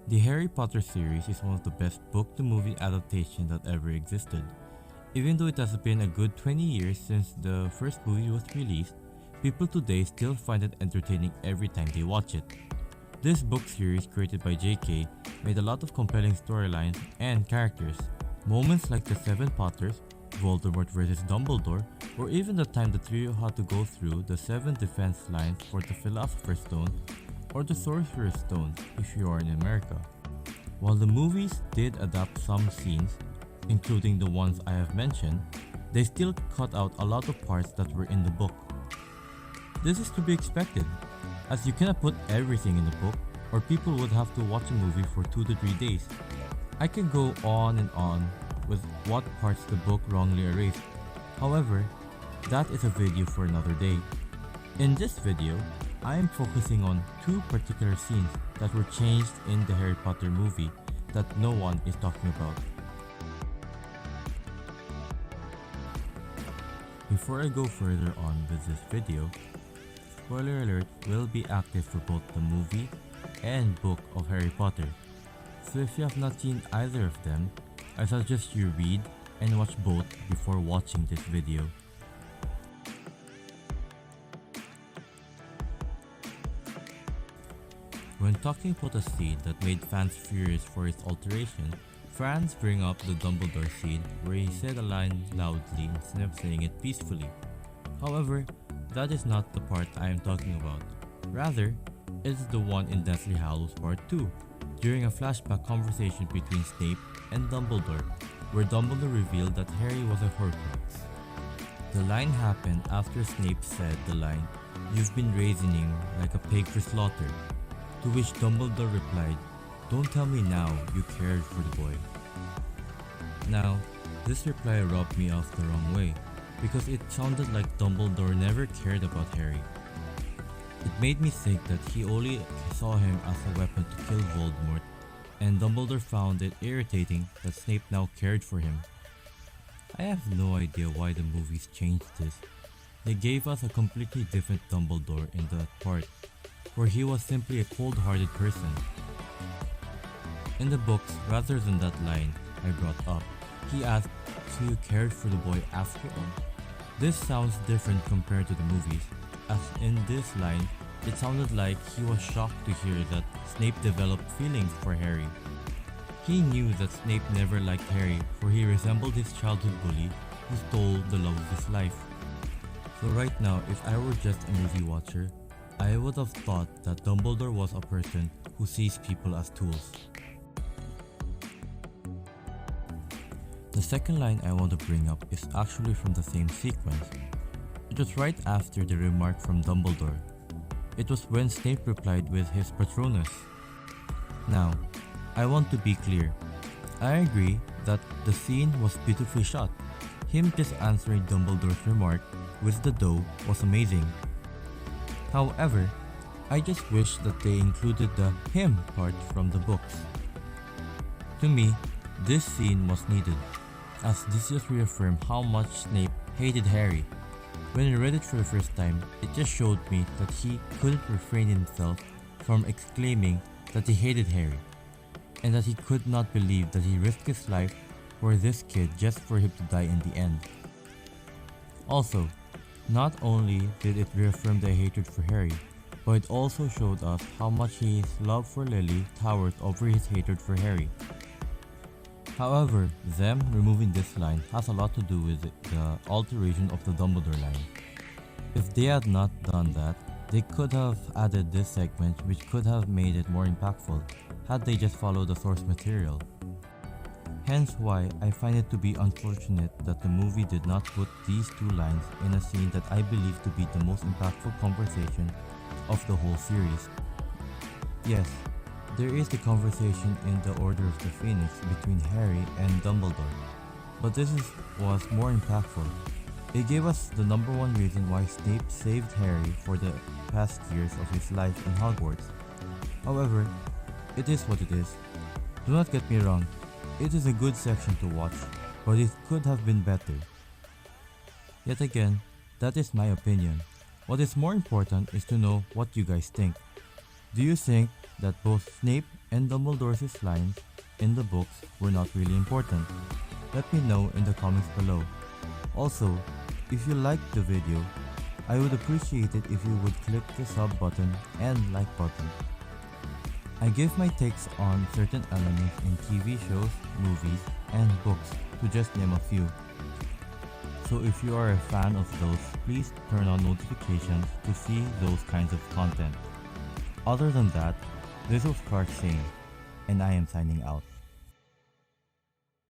The Harry Potter series is one of the best book-to-movie adaptations that ever existed. Even though it has been a good 20 years since the first movie was released, people today still find it entertaining every time they watch it. This book series, created by JK, made a lot of compelling storylines and characters. Moments like the Seven Potters, Voldemort vs. Dumbledore, or even the time the trio had to go through the 7 defense lines for the Philosopher's Stone or the Sorcerer's Stone if you are in America. While the movies did adapt some scenes, including the ones I have mentioned, they still cut out a lot of parts that were in the book. This is to be expected, as you cannot put everything in the book or people would have to watch a movie for 2 to 3 days. I can go on and on with what parts the book wrongly erased. However, that is a video for another day. In this video, I am focusing on 2 particular scenes that were changed in the Harry Potter movie that no one is talking about. Before I go further on with this video, spoiler alert will be active for both the movie and book of Harry Potter. So if you have not seen either of them, I suggest you read and watch both before watching this video. When talking about a scene that made fans furious for its alteration, fans bring up the Dumbledore scene where he said a line loudly instead of saying it peacefully. However, that is not the part I am talking about. Rather, it is the one in Deathly Hallows Part 2, during a flashback conversation between Snape and Dumbledore, where Dumbledore revealed that Harry was a Horcrux. The line happened after Snape said the line, "You've been reasoning like a pig for slaughter," to which Dumbledore replied, "Don't tell me now you cared for the boy." Now, this reply rubbed me off the wrong way, because it sounded like Dumbledore never cared about Harry. It made me think that he only saw him as a weapon to kill Voldemort, and Dumbledore found it irritating that Snape now cared for him. I have no idea why the movies changed this. They gave us a completely different Dumbledore in that part, where he was simply a cold-hearted person. In the books, rather than that line I brought up, he asked, "So you cared for the boy after all?" This sounds different compared to the movies, as in this line, it sounded like he was shocked to hear that Snape developed feelings for Harry. He knew that Snape never liked Harry, for he resembled his childhood bully who stole the love of his life. So right now, if I were just a movie watcher, I would have thought that Dumbledore was a person who sees people as tools. The second line I want to bring up is actually from the same sequence. It was right after the remark from Dumbledore. It was when Snape replied with his Patronus. Now, I want to be clear. I agree that the scene was beautifully shot. Him just answering Dumbledore's remark with the dough was amazing. However, I just wish that they included the him part from the books. To me, this scene was needed, as this just reaffirmed how much Snape hated Harry. When I read it for the first time, it just showed me that he couldn't refrain himself from exclaiming that he hated Harry, and that he could not believe that he risked his life for this kid just for him to die in the end. Also, not only did it reaffirm the hatred for Harry, but it also showed us how much his love for Lily towered over his hatred for Harry. However, them removing this line has a lot to do with the alteration of the Dumbledore line. If they had not done that, they could have added this segment, which could have made it more impactful had they just followed the source material. Hence why I find it to be unfortunate that the movie did not put these 2 lines in a scene that I believe to be the most impactful conversation of the whole series. Yes, there is the conversation in the Order of the Phoenix between Harry and Dumbledore, but this was more impactful. It gave us the number 1 reason why Snape saved Harry for the past years of his life in Hogwarts. However, it is what it is. Do not get me wrong, it is a good section to watch, but it could have been better. Yet again, that is my opinion. What is more important is to know what you guys think. Do you think that both Snape and Dumbledore's lines in the books were not really important? Let me know in the comments below. Also, if you liked the video, I would appreciate it if you would click the sub button and like button. I give my takes on certain elements in TV shows, movies, and books, to just name a few. So if you are a fan of those, please turn on notifications to see those kinds of content. Other than that, this was Clark saying, and I am signing out.